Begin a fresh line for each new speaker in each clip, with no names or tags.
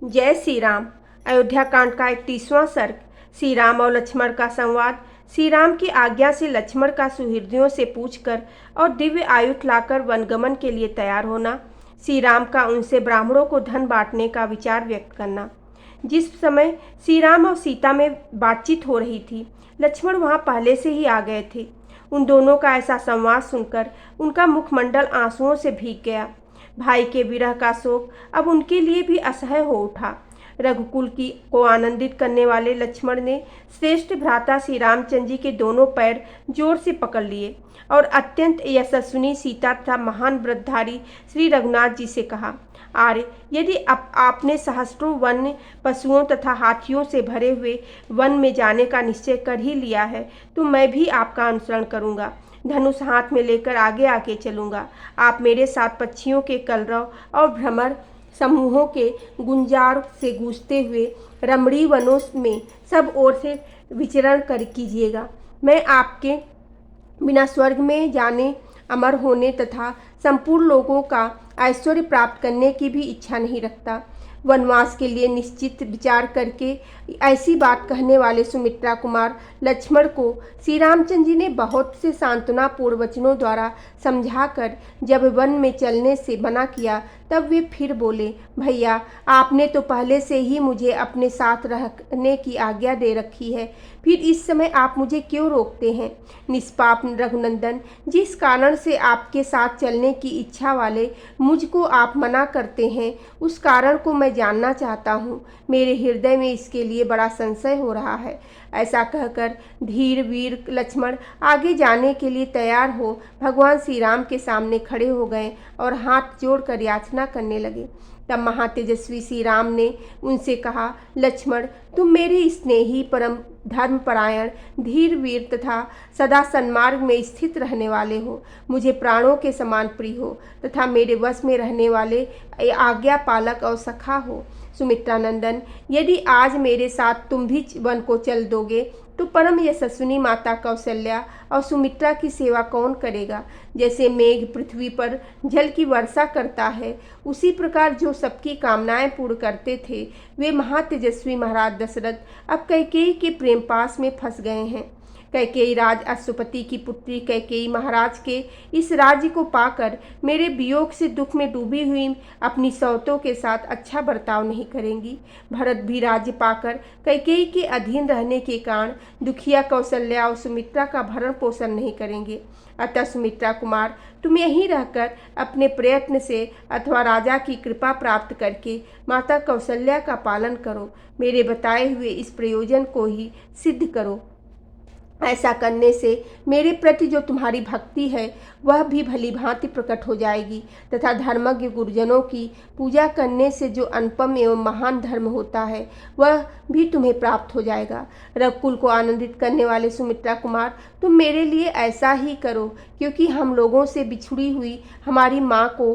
जय श्री राम। अयोध्या कांड का 31वां सर्ग। श्री राम और लक्ष्मण का संवाद। श्री राम की आज्ञा से लक्ष्मण का सुहृदयों से पूछकर और दिव्य आयुध लाकर वनगमन के लिए तैयार होना। श्री राम का उनसे ब्राह्मणों को धन बांटने का विचार व्यक्त करना। जिस समय श्री राम और सीता में बातचीत हो रही थी, लक्ष्मण वहां पहले से ही आ गए थे। उन दोनों का ऐसा संवाद सुनकर उनका मुखमंडल आंसुओं से भीग गया। भाई के विरह का शोक अब उनके लिए भी असह्य हो उठा। रघुकुल की को आनंदित करने वाले लक्ष्मण ने श्रेष्ठ भ्राता श्री रामचंद्र जी के दोनों पैर जोर से पकड़ लिए और अत्यंत यशस्विनी सीता तथा महान व्रतधारी श्री रघुनाथ जी से कहा, आर्य, यदि आपने सहस्त्रों वन्य पशुओं तथा हाथियों से भरे हुए वन में जाने का निश्चय कर ही लिया है, तो मैं भी आपका अनुसरण करूंगा। धनुष हाथ में लेकर आगे आगे चलूंगा। आप मेरे साथ पक्षियों के कलरव और भ्रमर समूहों के गुंजार से गूंजते हुए रमणीय वनों में सब ओर से विचरण कर कीजिएगा। मैं आपके बिना स्वर्ग में जाने, अमर होने तथा संपूर्ण लोगों का ऐश्वर्य प्राप्त करने की भी इच्छा नहीं रखता। वनवास के लिए निश्चित विचार करके ऐसी बात कहने वाले सुमित्रा कुमार लक्ष्मण को श्री रामचंद्र जी ने बहुत से सांत्वनापूर्ण वचनों द्वारा समझाकर जब वन में चलने से मना किया, तब वे फिर बोले, भैया, आपने तो पहले से ही मुझे अपने साथ रहने की आज्ञा दे रखी है, फिर इस समय आप मुझे क्यों रोकते हैं? निष्पाप रघुनंदन, जिस कारण से आपके साथ चलने की इच्छा वाले मुझको आप मना करते हैं, उस कारण को मैं जानना चाहता हूँ। मेरे हृदय में इसके लिए बड़ा संशय हो रहा है। ऐसा कहकर धीर वीर लक्ष्मण आगे जाने के लिए तैयार हो भगवान श्री राम के सामने खड़े हो गए और हाथ जोड़कर याचना करने लगे। तब महातेजस्वी श्री राम ने उनसे कहा, लक्ष्मण, तुम मेरे स्नेही, परम धर्मपरायण, धीर वीर तथा सदा सन्मार्ग में स्थित रहने वाले हो। मुझे प्राणों के समान प्रिय हो तथा मेरे वश में रहने वाले आज्ञा पालक और सखा हो। सुमित्रा नंदन, यदि आज मेरे साथ तुम भी वन को चल दोगे तो परम यशस्विनी माता कौशल्या और सुमित्रा की सेवा कौन करेगा? जैसे मेघ पृथ्वी पर जल की वर्षा करता है, उसी प्रकार जो सबकी कामनाएं पूर्ण करते थे, वे महातेजस्वी महाराज दशरथ अब कैकेयी के प्रेम पास में फंस गए हैं। कैकेयी राज अश्वपति की पुत्री कैकेयी महाराज के इस राज्य को पाकर मेरे वियोग से दुख में डूबी हुई अपनी सौतों के साथ अच्छा बर्ताव नहीं करेंगी। भरत भी राज्य पाकर कैकेयी के अधीन रहने के कारण दुखिया कौशल्या और सुमित्रा का भरण पोषण नहीं करेंगे। अतः सुमित्रा कुमार, तुम यहीं रहकर अपने प्रयत्न से अथवा राजा की कृपा प्राप्त करके माता कौशल्या का पालन करो। मेरे बताए हुए इस प्रयोजन को ही सिद्ध करो। ऐसा करने से मेरे प्रति जो तुम्हारी भक्ति है वह भी भली भांति प्रकट हो जाएगी तथा धर्मज्ञ गुरुजनों की पूजा करने से जो अनुपम एवं महान धर्म होता है वह भी तुम्हें प्राप्त हो जाएगा। रघुकुल को आनंदित करने वाले सुमित्रा कुमार, तुम मेरे लिए ऐसा ही करो, क्योंकि हम लोगों से बिछुड़ी हुई हमारी माँ को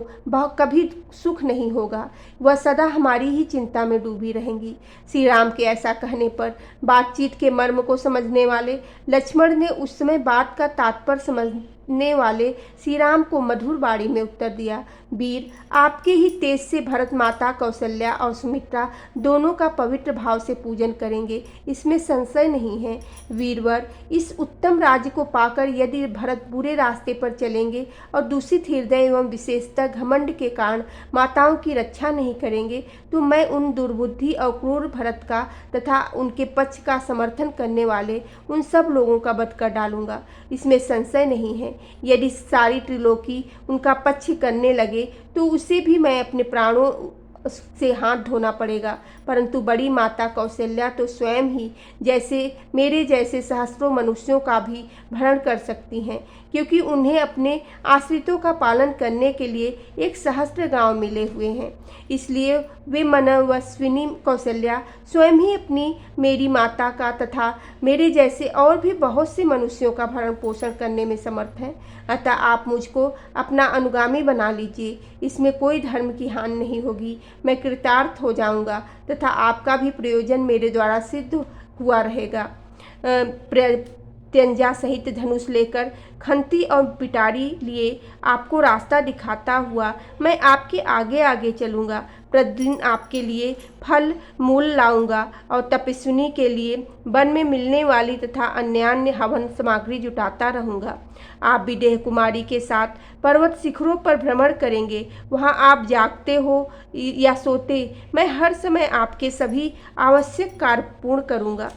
कभी सुख नहीं होगा। वह सदा हमारी ही चिंता में डूबी रहेंगी। श्री राम के ऐसा कहने पर बातचीत के मर्म को समझने वाले लक्ष्मण ने उस समय बात का तात्पर्य समझने वाले श्री राम को मधुर वाणी में उत्तर दिया, वीर, आपके ही तेज से भरत माता कौशल्या और सुमित्रा दोनों का पवित्र भाव से पूजन करेंगे, इसमें संशय नहीं है। वीरवर, इस उत्तम राज्य को पाकर यदि भरत बुरे रास्ते पर चलेंगे और दूषित हृदय एवं विशेषतः घमंड के कारण माताओं की रक्षा नहीं करेंगे, तो मैं उन दुर्बुद्धि और क्रूर भरत का तथा उनके पक्ष का समर्थन करने वाले उन सब लोगों का वध कर डालूंगा। इसमें संशय नहीं है। यदि सारी त्रिलोकी उनका पक्ष करने लगे तो उसे भी मैं अपने प्राणों से हाथ धोना पड़ेगा, परंतु बड़ी माता कौशल्या तो स्वयं ही जैसे मेरे जैसे सहस्त्रों मनुष्यों का भी भरण कर सकती हैं, क्योंकि उन्हें अपने आश्रितों का पालन करने के लिए एक सहस्त्र गांव मिले हुए हैं। इसलिए वे मनस्विनी कौशल्या स्वयं ही अपनी मेरी माता का तथा मेरे जैसे और भी बहुत से मनुष्यों का भरण पोषण करने में समर्थ हैं। अतः आप मुझको अपना अनुगामी बना लीजिए, इसमें कोई धर्म की हानि नहीं होगी। मैं कृतार्थ हो जाऊंगा तथा आपका भी प्रयोजन मेरे द्वारा सिद्ध हुआ रहेगा। त्यंजा सहित धनुष लेकर खंती और पिटारी लिए आपको रास्ता दिखाता हुआ मैं आपके आगे आगे चलूँगा। प्रतिदिन आपके लिए फल मूल लाऊंगा और तपस्विनी के लिए वन में मिलने वाली तथा अन्यान्य हवन सामग्री जुटाता रहूँगा। आप विदेह कुमारी के साथ पर्वत शिखरों पर भ्रमण करेंगे। वहाँ आप जागते हो या सोते, मैं हर समय आपके सभी आवश्यक कार्य पूर्ण करूँगा।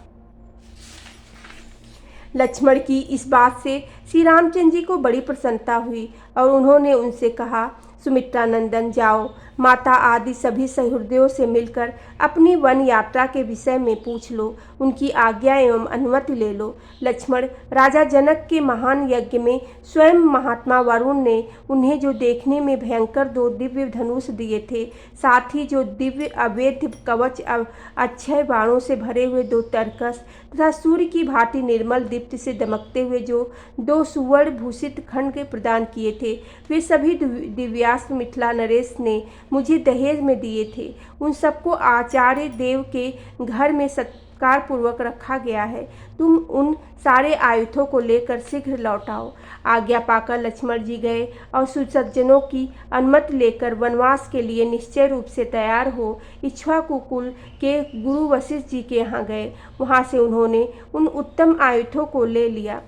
लक्ष्मण की इस बात से श्री रामचंद्र जी को बड़ी प्रसन्नता हुई और उन्होंने उनसे कहा, सुमित्रा नंदन जाओ, माता आदि सभी सहृदयों से मिलकर अपनी वन यात्रा के विषय में पूछ लो, उनकी आज्ञा एवं अनुमति ले लो। लक्ष्मण, राजा जनक के महान यज्ञ में स्वयं महात्मा वरुण ने उन्हें जो देखने में भयंकर 2 दिव्य धनुष दिए थे, साथ ही जो दिव्य अवैध कवच अक्षय बाणों से भरे हुए 2 तरकस तथा सूर्य की भांति निर्मल दीप्ति से दमकते हुए जो 2 सुवर्ण भूषित खंड प्रदान किए थे, वे सभी दिव्यास्त्र मिथिला नरेश ने मुझे दहेज में दिए थे। उन सबको आचार्य देव के घर में सत्कार पूर्वक रखा गया है। तुम उन सारे आयुधों को लेकर शीघ्र लौट आओ। आज्ञा पाकर लक्ष्मण जी गए और सुसज्जनों की अनुमति लेकर वनवास के लिए निश्चय रूप से तैयार हो इक्ष्वाकु कुल के गुरु वशिष्ठ जी के यहाँ गए। वहाँ से उन्होंने उन उत्तम आयुधों को ले लिया।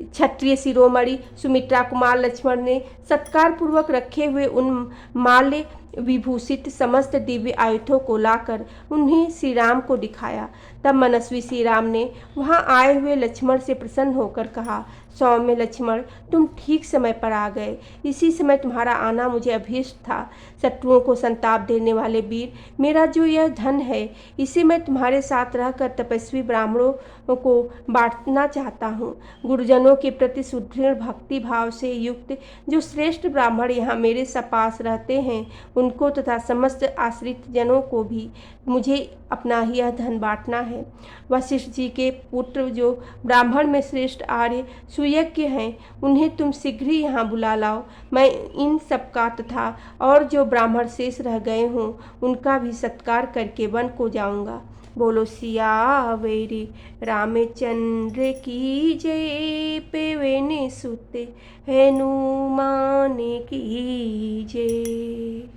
क्षत्रिय शिरोमणि सुमित्रा कुमार लक्ष्मण ने सत्कार पूर्वक रखे हुए उन माल्य विभूषित समस्त दिव्य आयुधों को लाकर उन्हें श्री राम को दिखाया। तब मनस्वी श्री राम ने वहां आए हुए लक्ष्मण से प्रसन्न होकर कहा, सौम्य लक्ष्मण, तुम ठीक समय पर आ गए। इसी समय तुम्हारा आना मुझे अभीष्ट था। शत्रुओं को संताप देने वाले वीर, मेरा जो यह धन है, इसे मैं तुम्हारे साथ रहकर तपस्वी ब्राह्मणों को बांटना चाहता हूँ। गुरुजनों के प्रति सुदृढ़ भक्ति भाव से युक्त जो श्रेष्ठ ब्राह्मण यहाँ मेरे पास रहते हैं, उनको तथा समस्त आश्रित जनों को भी मुझे अपना यह धन बांटना है। वशिष्ठ जी के पुत्र जो ब्राह्मण में श्रेष्ठ आर्य सुयज्ञ हैं, उन्हें तुम शीघ्र ही यहाँ बुला लाओ। मैं इन सबका तथा और जो ब्राह्मण शेष रह गए हों, उनका भी सत्कार करके वन को जाऊंगा। बोलो सियावेरी रामचंद्र की जय, पवन सुत हनुमान की जय।